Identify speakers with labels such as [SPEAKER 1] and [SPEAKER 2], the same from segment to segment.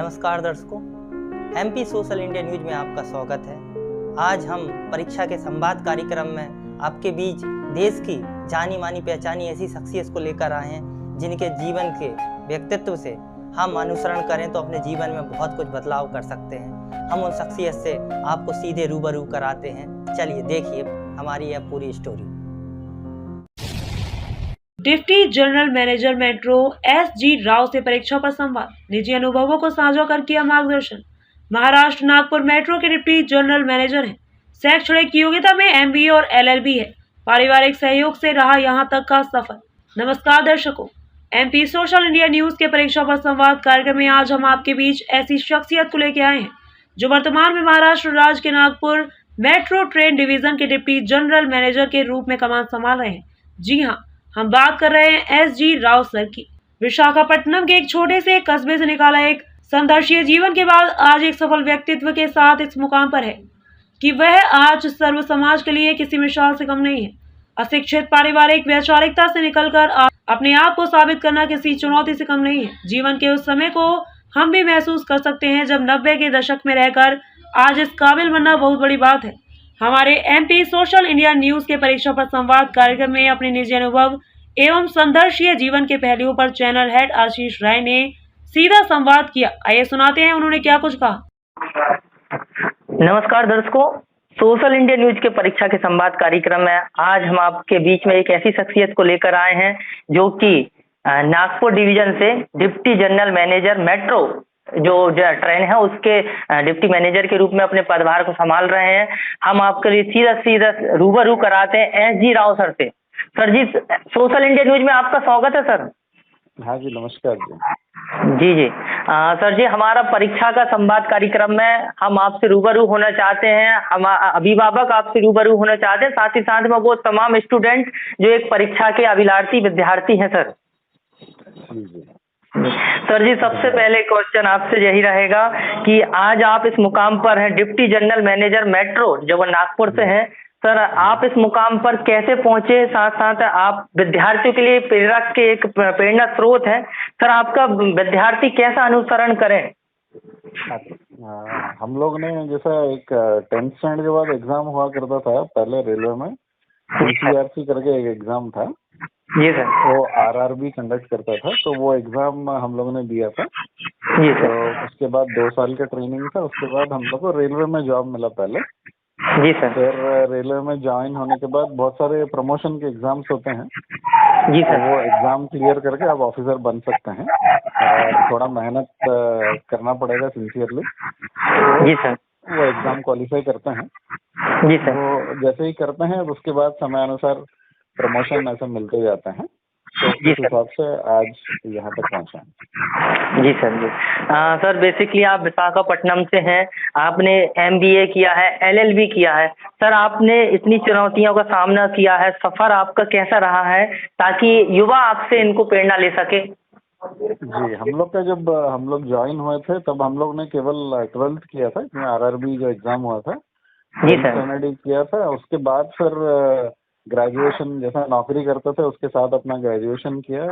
[SPEAKER 1] नमस्कार दर्शकों, MP social India news में आपका स्वागत है। आज हम परीक्षा के संवाद कार्यक्रम में आपके बीच देश की जानी मानी पहचानी ऐसी शख्सियत को लेकर आए हैं जिनके जीवन के व्यक्तित्व से हम अनुसरण करें तो अपने जीवन में बहुत कुछ बदलाव कर सकते हैं। हम उन शख्सियत से आपको सीधे रूबरू कराते हैं। चलिए देखिए हमारी यह पूरी story.
[SPEAKER 2] Deputy general manager metro SG. Rao से परीक्षा पर संवाद, निजी अनुभवों को साझा कर किया मार्गदर्शन। महाराष्ट्र नागपुर मेट्रो के डिप्टी जनरल मैनेजर हैं। शैक्षणिक योग्यता में MBA और LLB है। पारिवारिक सहयोग से रहा यहां तक का सफर। नमस्कार दर्शकों, MP सोशल इंडिया न्यूज के परीक्षा पर संवाद कार्यक्रम में आज हम आपके बीच ऐसी शख्सियत को लेकर आए हैं जो वर्तमान में महाराष्ट्र राज्य के नागपुर मेट्रो ट्रेन डिवीजन के डिप्टी जनरल मैनेजर के रूप में कमान संभाल रहे हैं। जी हाँ, हम बात कर रहे हैं S.G. राव सर की। विशाखापट्टनम के एक छोटे से कस्बे से निकाला एक संघर्षीय जीवन के बाद आज एक सफल व्यक्तित्व के साथ इस मुकाम पर है कि वह आज सर्व समाज के लिए किसी मिसाल से कम नहीं है। अशिक्षित पारिवारिक वैचारिकता से निकलकर अपने आप को साबित करना किसी चुनौती से कम नहीं है। जीवन के उस समय को हम भी महसूस कर सकते हैं जब 90 के दशक में रहकर आज इस काबिल बनना बहुत बड़ी बात है। हमारे MP सोशल इंडिया न्यूज के परीक्षा पर संवाद कार्यक्रम में अपने निजी अनुभव एवं संघर्षीय जीवन के पहलुओं पर चैनल हेड आशीष राय ने सीधा संवाद किया। आइए सुनाते हैं उन्होंने क्या कुछ कहा।
[SPEAKER 1] नमस्कार दर्शकों, सोशल इंडिया न्यूज के परीक्षा के संवाद कार्यक्रम में आज हम आपके बीच में एक ऐसी शख्सियत को लेकर आए हैं जो कि नागपुर डिवीजन से डिप्टी जनरल मैनेजर मेट्रो जो ट्रेन है उसके डिप्टी मैनेजर के रूप में अपने पदभार को संभाल रहे हैं। हम आपके लिए सीधा सीधा रूबरू कराते हैं S.G. राव सर से। सर जी, सोशल इंडिया न्यूज में आपका स्वागत है सर।
[SPEAKER 3] हाँ जी, नमस्कार
[SPEAKER 1] जी। सर जी, हमारा परीक्षा का संवाद कार्यक्रम में हम आपसे रूबरू होना चाहते हैं। हम अभिभावक आपसे रूबरू होना चाहते हैं, साथ ही साथ में वो तमाम स्टूडेंट जो एक परीक्षा के अभिलाषी विद्यार्थी हैं सर। सर जी, सबसे पहले क्वेश्चन आपसे यही रहेगा कि आज आप इस मुकाम पर हैं, डिप्टी जनरल मैनेजर मेट्रो जो नागपुर से हैं। सर, आप इस मुकाम पर कैसे पहुंचे? साथ साथ आप विद्यार्थियों के लिए प्रेरक के एक प्रेरणा स्रोत हैं। सर, आपका विद्यार्थी कैसा अनुसरण करें?
[SPEAKER 3] हम लोग ने जैसा एक 10th स्टैंडर्ड के बाद एग्जाम हुआ करता था पहले रेलवे में, PCRC करके एक एग्जाम था
[SPEAKER 1] जी सर।
[SPEAKER 3] वो RRB कंडक्ट करता था, तो वो एग्जाम हम लोगों ने दिया था
[SPEAKER 1] जी सर।
[SPEAKER 3] तो उसके बाद 2 साल का ट्रेनिंग था। उसके बाद हम लोग को रेलवे में जॉब मिला पहले
[SPEAKER 1] जी सर।
[SPEAKER 3] फिर रेलवे में ज्वाइन होने के बाद बहुत सारे प्रमोशन के एग्जाम्स होते हैं
[SPEAKER 1] जी सर।
[SPEAKER 3] वो एग्जाम क्लियर करके आप ऑफिसर बन सकते हैं और थोड़ा मेहनत करना पड़ेगा सिंसियरली।
[SPEAKER 1] जी सर।
[SPEAKER 3] वो एग्जाम क्वालिफाई करते हैं
[SPEAKER 1] जी सर।
[SPEAKER 3] वो जैसे ही करते हैं उसके बाद समय अनुसार प्रमोशन ऐसे मिलते जाते हैं, तो
[SPEAKER 1] जी
[SPEAKER 3] इस
[SPEAKER 1] सर।
[SPEAKER 3] हिसाब से आज यहाँ तक पहुँचा है।
[SPEAKER 1] जी सर। जी सर, बेसिकली आप विशाखापट्टनम से हैं, आपने MBA किया है, LLB किया है। सर, आपने इतनी चुनौतियों का सामना किया है, सफर आपका कैसा रहा है ताकि युवा आपसे इनको प्रेरणा ले सके?
[SPEAKER 3] जी, जब हम लोग ज्वाइन हुए थे तब हम लोग ने केवल 12th किया था, RRB जो एग्जाम हुआ था
[SPEAKER 1] जी सर।
[SPEAKER 3] स्टैंडर्ड किया था। उसके बाद फिर ग्रेजुएशन जैसा नौकरी करते थे उसके साथ अपना ग्रेजुएशन किया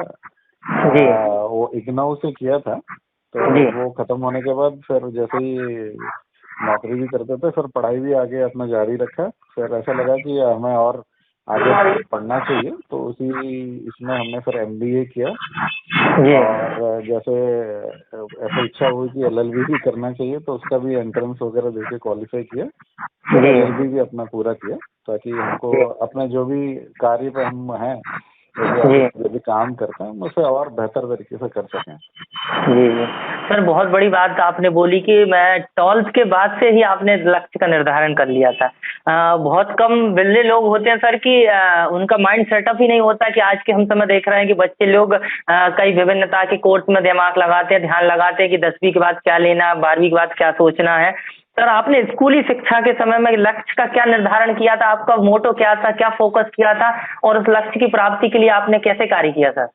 [SPEAKER 1] जी।
[SPEAKER 3] वो इग्नू से किया था, तो
[SPEAKER 1] जी।
[SPEAKER 3] वो खत्म होने के बाद फिर जैसे ही नौकरी भी करते थे फिर पढ़ाई भी आगे अपना जारी रखा। फिर ऐसा लगा कि हमें और आगे पढ़ना चाहिए, तो उसी इसमें हमने फिर MBA किया
[SPEAKER 1] जी।
[SPEAKER 3] और जैसे ऐसा इच्छा हुई कि LLB भी करना चाहिए तो उसका भी एंट्रेंस वगैरह देके क्वालिफाई किया, फिर LLB भी अपना पूरा किया ताकि हमको अपने जो भी कार्य पे हम हैं जो भी काम करते हैं उसे और बेहतर तरीके से कर सकें।
[SPEAKER 1] जी सर, बहुत बड़ी बात आपने बोली कि मैं 12th के बाद से ही आपने लक्ष्य का निर्धारण कर लिया था। बहुत कम बिल्ले लोग होते हैं सर कि उनका माइंड सेटअप ही नहीं होता कि आज के हम समय देख रहे हैं कि बच्चे लोग कई विभिन्नता के कोर्स में दिमाग लगाते हैं, ध्यान लगाते हैं कि 10वीं के बाद क्या लेना, 12वीं के बाद क्या सोचना है। सर, आपने स्कूली शिक्षा के समय में लक्ष्य का क्या निर्धारण किया था? आपका मोटो क्या था, क्या फोकस किया था और उस लक्ष्य की प्राप्ति के लिए आपने कैसे कार्य किया सर?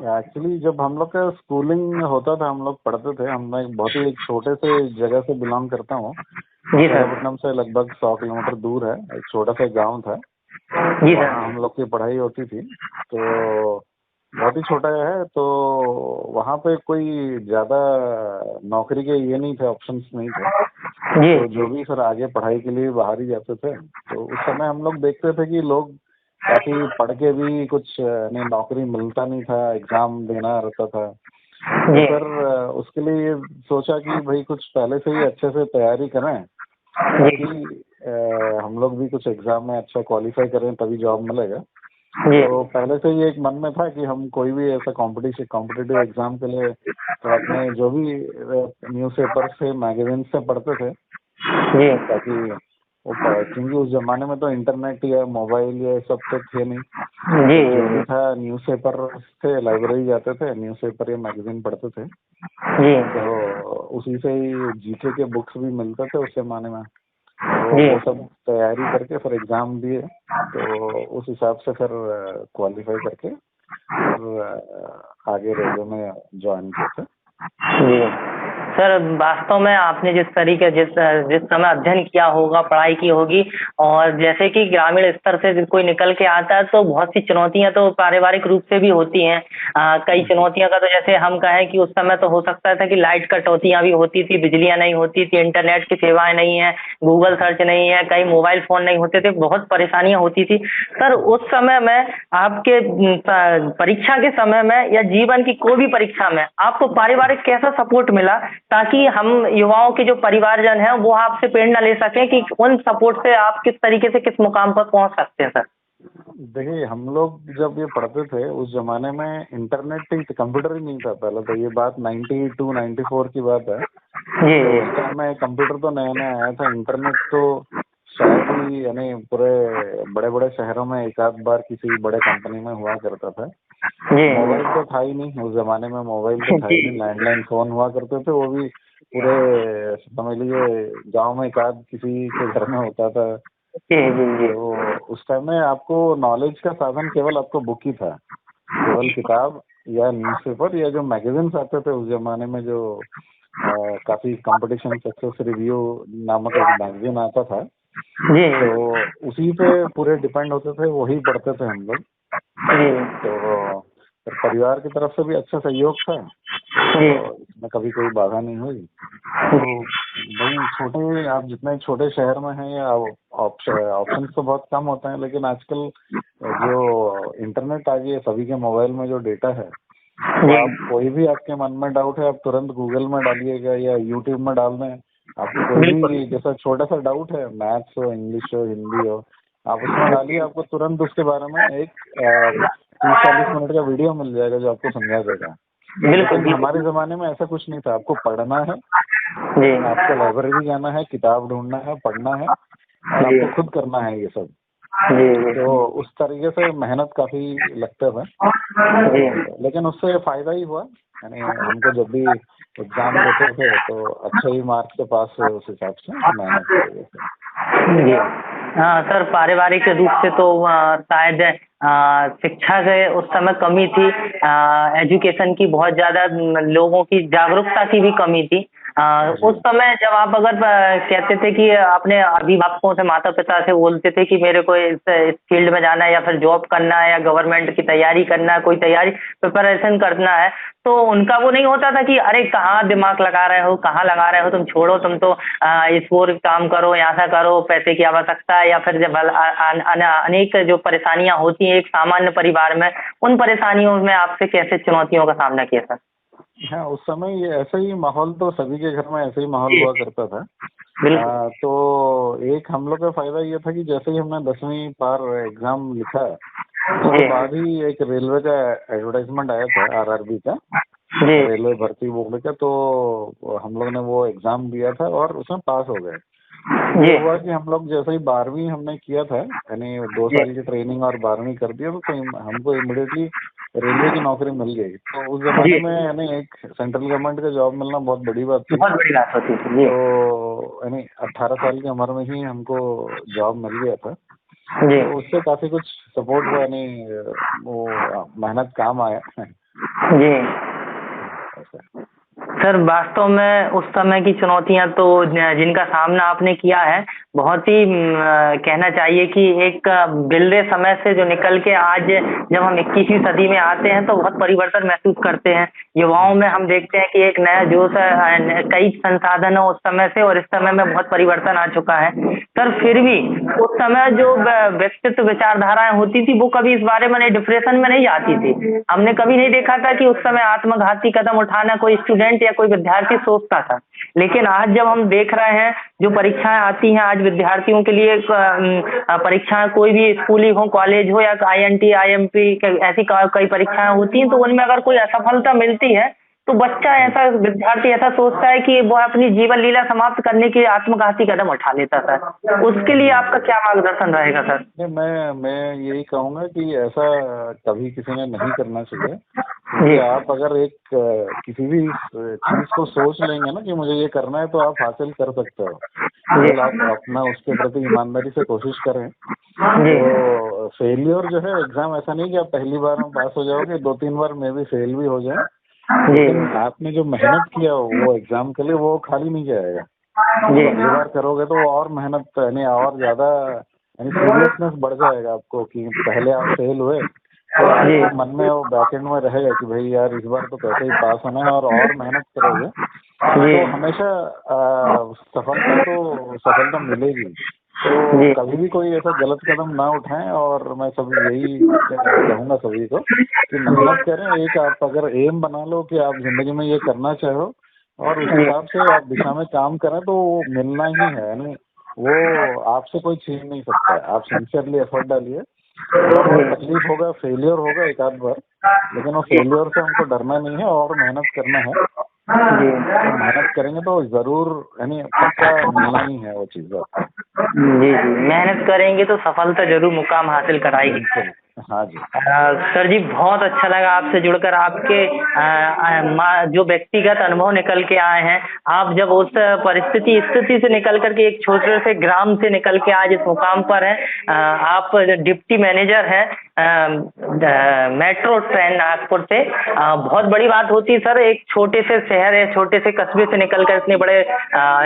[SPEAKER 3] एक्चुअली जब हम लोग का स्कूलिंग होता था, हम लोग पढ़ते थे, हम बहुत ही एक छोटे से जगह से बिलोंग करता हूँ। विशाखापट्टनम से लगभग 100 किलोमीटर दूर है, एक छोटा सा गांव था।
[SPEAKER 1] जी सर।
[SPEAKER 3] हम लोग की पढ़ाई होती थी, तो बहुत ही छोटा है, तो वहाँ पे कोई ज़्यादा नौकरी के ये नहीं थे, ऑप्शंस नहीं थे।
[SPEAKER 1] जी
[SPEAKER 3] तो जो भी फिर आगे पढ़ाई के लिए बाहर ही जाते थे। तो उस समय हम लोग देखते थे कि लोग काफ़ी पढ़ के भी कुछ नहीं, नौकरी मिलता नहीं था, एग्ज़ाम देना रहता था। तो
[SPEAKER 1] जी
[SPEAKER 3] फिर उसके लिए सोचा कि भाई कुछ पहले से ही अच्छे से तैयारी करें,
[SPEAKER 1] जी
[SPEAKER 3] ताकि हम लोग भी कुछ एग्ज़ाम में अच्छा क्वालिफाई करें, तभी जॉब मिलेगा।
[SPEAKER 1] जी
[SPEAKER 3] तो पहले से ही एक मन में था कि हम कोई भी ऐसा कॉम्पिटिटिव एग्ज़ाम के लिए तो अपने जो भी न्यूज़पेपर से, मैगज़ीन से पढ़ते थे,
[SPEAKER 1] जी
[SPEAKER 3] ताकि क्योंकि उस ज़माने में तो इंटरनेट या मोबाइल या सब तो थे नहीं।
[SPEAKER 1] जी
[SPEAKER 3] तो जो भी था न्यूज़पेपर थे, लाइब्रेरी जाते थे, न्यूज़पेपर या मैगज़ीन पढ़ते थे।
[SPEAKER 1] जी
[SPEAKER 3] तो उसी से ही जीके के बुक्स भी मिलते थे उस ज़माने में। तो
[SPEAKER 1] जी
[SPEAKER 3] वो सब तैयारी करके फिर एग्ज़ाम दिए, तो उस हिसाब से फिर क्वालिफ़ाई करके फिर आगे रेलवे में जॉइन किए थे।
[SPEAKER 1] जी। सर वास्तव में आपने जिस समय अध्ययन किया होगा, पढ़ाई की होगी और जैसे कि ग्रामीण स्तर से कोई निकल के आता है तो बहुत सी चुनौतियाँ तो पारिवारिक रूप से भी होती हैं। कई चुनौतियाँ का तो जैसे हम कहें कि उस समय तो हो सकता था कि लाइट कटौतियाँ भी होती थी, बिजलियाँ नहीं होती थी, इंटरनेट की सेवाएँ नहीं हैं, गूगल सर्च नहीं है, कई मोबाइल फ़ोन नहीं होते थे, बहुत परेशानियाँ होती थी। सर उस समय में आपके परीक्षा के समय में या जीवन की कोई भी परीक्षा में आपको पारिवारिक कैसा सपोर्ट मिला ताकि हम युवाओं के जो परिवारजन हैं वो आपसे प्रेरणा ले सकें कि उन सपोर्ट से आप किस तरीके से किस मुकाम पर पहुंच सकते हैं सर?
[SPEAKER 3] देखिए, हम लोग जब ये पढ़ते थे उस ज़माने में इंटरनेट ही, कंप्यूटर ही नहीं था पहले तो। ये बात 92 94 की बात है।
[SPEAKER 1] जी
[SPEAKER 3] तो
[SPEAKER 1] जी
[SPEAKER 3] उस टाइम में कंप्यूटर तो नया-नया आया था, इंटरनेट तो शायद ही यानी पूरे बड़े-बड़े शहरों में एक आध बार किसी बड़े कंपनी में हुआ करता था।
[SPEAKER 1] जी
[SPEAKER 3] मोबाइल तो था ही नहीं, उस ज़माने में मोबाइल तो था ही
[SPEAKER 1] जी
[SPEAKER 3] नहीं, लैंडलाइन फ़ोन हुआ करते थे, वो भी पूरे समझ लीजिए गाँव में एक आध किसी के घर में होता था।
[SPEAKER 1] जी जी जी
[SPEAKER 3] तो उस टाइम में आपको नॉलेज का साधन केवल आपको बुक ही था, केवल किताब या न्यूज़पेपर या जो मैगज़ीन्स आते थे उस ज़माने में, जो काफ़ी कंपटीशन सक्सेस रिव्यू नामक एक मैगज़ीन आता था,
[SPEAKER 1] जी
[SPEAKER 3] तो उसी पे पूरे डिपेंड होते थे, वही पढ़ते थे हम लोग।
[SPEAKER 1] जी
[SPEAKER 3] तो फिर परिवार की तरफ से भी अच्छा सहयोग था,
[SPEAKER 1] जी
[SPEAKER 3] तो इसमें कभी कोई बाधा नहीं हुई। तो भाई छोटे, आप जितने छोटे शहर में हैं या ऑप्शंस तो बहुत कम होते हैं, लेकिन आजकल जो इंटरनेट आ गई है, सभी के मोबाइल में जो डेटा है, तो
[SPEAKER 1] जी
[SPEAKER 3] आप कोई भी आपके मन में डाउट है, आप तुरंत गूगल में डालिएगा या यूट्यूब में डाल दें। आपको कोई
[SPEAKER 1] बिल्कुल
[SPEAKER 3] भी जैसा छोटा सा डाउट है, मैथ्स हो, इंग्लिश हो, हिंदी हो, आप उसमें डालिए, आपको तुरंत उसके बारे में एक 30-40 मिनट का वीडियो मिल जाएगा जो आपको समझा देगा।
[SPEAKER 1] बिल्कुल
[SPEAKER 3] लेकिन हमारे ज़माने में ऐसा कुछ नहीं था, आपको पढ़ना है,
[SPEAKER 1] जी
[SPEAKER 3] आपको लाइब्रेरी जाना है, किताब ढूँढना है, पढ़ना है और
[SPEAKER 1] जी
[SPEAKER 3] आपको खुद करना है ये सब।
[SPEAKER 1] जी जी
[SPEAKER 3] तो उस तरीके से मेहनत काफ़ी लगता था।
[SPEAKER 1] जी
[SPEAKER 3] तो लेकिन उससे फ़ायदा ही हुआ, यानी हमको जब भी एग्ज़ाम देते थे तो अच्छे ही मार्क्स से पास हुए उस हिसाब से, मेहनत की वजह से।
[SPEAKER 1] जी। हाँ सर पारिवारिक रूप से तो शायद शिक्षा के उस समय कमी थी, एजुकेशन की बहुत ज़्यादा लोगों की जागरूकता की भी कमी थी।
[SPEAKER 3] जी।
[SPEAKER 1] उस समय जब आप अगर कहते थे कि अपने अभिभावकों से, माता-पिता से बोलते थे कि मेरे को इस फील्ड में जाना है या फिर जॉब करना है या गवर्नमेंट की तैयारी करना है, कोई तैयारी प्रिपरेशन करना है, तो उनका वो नहीं होता था कि अरे कहाँ दिमाग लगा रहे हो, कहाँ लगा रहे हो, तुम छोड़ो, तुम तो इस और काम करो, यहाँ करो, पैसे की आवश्यकता है या फिर जब अनेक जो परेशानियाँ होती हैं एक सामान्य परिवार में, उन परेशानियों में आपसे कैसे चुनौतियों का सामना किया सर?
[SPEAKER 3] हाँ, उस समय ये ऐसा ही माहौल तो सभी के घर में ऐसे ही माहौल
[SPEAKER 1] जी,
[SPEAKER 3] हुआ करता था।
[SPEAKER 1] बिल्कुल।
[SPEAKER 3] तो एक हम लोग का फ़ायदा ये था कि जैसे ही हमने 10वीं पार एग्ज़ाम लिखा, उसके
[SPEAKER 1] जी,
[SPEAKER 3] बाद ही एक रेलवे का एडवर्टाइज़मेंट आया था, आरआरबी का,
[SPEAKER 1] जी,
[SPEAKER 3] रेलवे भर्ती बोर्ड का। तो हम लोग ने वो एग्ज़ाम दिया था और उसमें पास हो गए। तो ये
[SPEAKER 1] जी,
[SPEAKER 3] हुआ कि हम लोग जैसे ही 12वीं हमने किया था, यानी 2
[SPEAKER 1] जी,
[SPEAKER 3] साल की ट्रेनिंग और 12वीं कर दिया, तो हमको इमीडिएटली रेलवे की नौकरी मिल गई। तो उस ज़माने
[SPEAKER 1] जी,
[SPEAKER 3] में यानी एक सेंट्रल गवर्नमेंट का जॉब मिलना बहुत बड़ी बात थी।
[SPEAKER 1] बहुत बड़ी बात होती थी। जी,
[SPEAKER 3] तो यानी 18 साल की उम्र में ही हमको जॉब मिल गया था।
[SPEAKER 1] जी,
[SPEAKER 3] तो उससे काफ़ी कुछ सपोर्ट हुआ, यानी वो मेहनत काम आया।
[SPEAKER 1] जी।
[SPEAKER 3] ऐसा।
[SPEAKER 1] सर वास्तव में उस समय की चुनौतियां तो जिनका सामना आपने किया है, बहुत ही कहना चाहिए कि एक बिल्ले समय से जो निकल के आज जब हम 21वीं सदी में आते हैं तो बहुत परिवर्तन महसूस करते हैं। युवाओं में हम देखते हैं कि एक नया जोश है, कई संसाधन है उस समय से और इस समय में बहुत परिवर्तन आ चुका है। सर फिर भी उस समय जो व्यक्तित्व विचारधाराएं होती थी वो कभी इस बारे में डिप्रेशन में नहीं आती थी। हमने कभी नहीं देखा था कि उस समय आत्मघाती कदम उठाना कोई स्टूडेंट या कोई विद्यार्थी सोचता था। लेकिन आज जब हम देख रहे हैं जो परीक्षाएं आती हैं आज विद्यार्थियों के लिए, परीक्षाएं कोई भी स्कूली हो, कॉलेज हो या INT IMP ऐसी कई परीक्षाएं होती हैं, तो उनमें अगर कोई असफलता मिलती है तो बच्चा ऐसा, विद्यार्थी ऐसा सोचता है कि वह अपनी जीवन लीला समाप्त करने के लिए आत्मघाती कदम उठा लेता था। उसके लिए आपका क्या मार्गदर्शन रहेगा सर?
[SPEAKER 3] नहीं, मैं यही कहूँगा कि ऐसा कभी किसी ने नहीं करना चाहिए, क्योंकि आप अगर एक किसी भी चीज को सोच लेंगे ना कि मुझे ये करना है, तो आप हासिल कर सकते हो। केवल आप अपना उसके प्रति ईमानदारी से कोशिश करें। तो फेलियर जो है एग्जाम ऐसा नहीं कि आप पहली बार में पास हो जाओगे, 2-3 बार में भी फेल भी हो जाए, लेकिन आपने जो मेहनत किया वो एग्जाम के लिए वो खाली नहीं जाएगा। अगली बार करोगे तो और मेहनत यानी और ज्यादा यानी सीरियसनेस बढ़ जाएगा आपको कि पहले आप फेल हुए तो आपके मन में वो बैकएंड में रहेगा कि भाई यार इस बार तो कैसे ही पास होना है, और मेहनत करोगे तो हमेशा सफलता मिलेगी। तो कभी भी कोई ऐसा गलत कदम ना उठाएं, और मैं सभी यही कहूँगा सभी को कि मेहनत करें। एक आप अगर एम बना लो कि आप जिंदगी में ये करना चाहो और उस हिसाब से आप दिशा में काम करें तो वो मिलना ही है, यानी वो आपसे कोई छीन नहीं सकता है। आप सिंसियरली एफर्ट डालिए, तकलीफ होगा, फेलियर होगा एक आध बार, लेकिन वो फेलियर से हमको डरना नहीं है और मेहनत करना है। तो मेहनत करेंगे तो जरूर यानी पक्का मिलना ही है वो चीज आपको।
[SPEAKER 1] जी, मेहनत करेंगे तो सफलता जरूर मुकाम हासिल कराएगी।
[SPEAKER 3] हाँ जी।
[SPEAKER 1] सर जी बहुत अच्छा लगा आपसे जुड़कर, आपके जो व्यक्तिगत अनुभव निकल के आए हैं, आप जब उस स्थिति से निकल करके एक छोटे से ग्राम से निकल के आज इस मुकाम पर हैं। आप डिप्टी मैनेजर हैं मेट्रो ट्रेन नागपुर से। बहुत बड़ी बात होती है सर, एक छोटे से शहर है, छोटे से कस्बे से निकलकर इतने बड़े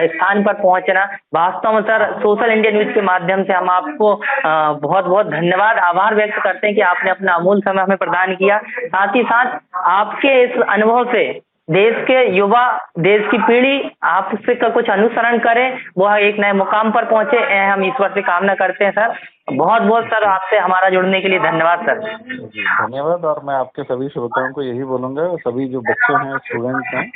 [SPEAKER 1] स्थान पर पहुंचना। वास्तव में सर सोशल इंडिया न्यूज के माध्यम से हम आपको बहुत बहुत धन्यवाद, आभार व्यक्त करते हैं कि आपने अपना अमूल्य समय हमें प्रदान किया। साथ ही साथ आपके इस अनुभव से देश के युवा, देश की पीढ़ी आपसे का कुछ अनुसरण करें, वह एक नए मुकाम पर पहुंचे, हम ईश्वर से कामना करते हैं सर। बहुत बहुत सर आपसे हमारा जुड़ने के लिए धन्यवाद सर।
[SPEAKER 3] जी धन्यवाद। और मैं आपके सभी श्रोताओं को यही बोलूंगा, सभी जो बच्चे हैं, स्टूडेंट्स हैं,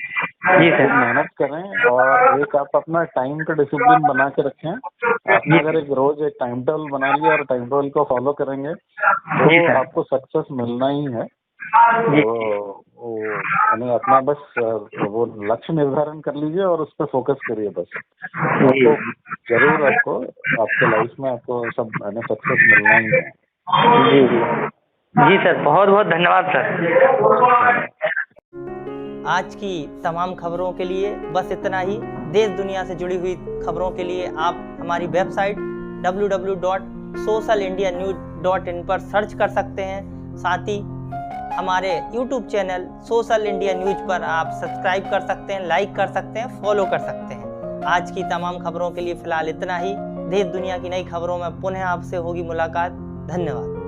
[SPEAKER 1] जी सर,
[SPEAKER 3] मेहनत करें और एक आप अपना टाइम का डिसिप्लिन बना के रखें। आपने अगर एक रोज एक टाइम टेबल बना लिया और टाइम टेबल को फॉलो करेंगे तो आपको सक्सेस मिलना ही है। तो यानी अपना बस वो लक्ष्य निर्धारण कर लीजिए और उस पर फोकस करिए बस। आपको जरूर आपके लाइफ में आपको सब सक्सेस मिलना ही है।
[SPEAKER 1] जी सर, बहुत बहुत धन्यवाद सर।
[SPEAKER 4] आज की तमाम खबरों के लिए बस इतना ही। देश दुनिया से जुड़ी हुई खबरों के लिए आप हमारी वेबसाइट www.socialindianews.in पर सर्च कर सकते हैं। साथ ही हमारे YouTube channel social India news पर आप सब्सक्राइब कर सकते हैं, लाइक कर सकते हैं, फॉलो कर सकते हैं। आज की तमाम खबरों के लिए फिलहाल इतना ही। देश दुनिया की नई खबरों में पुनः आपसे होगी मुलाकात। धन्यवाद।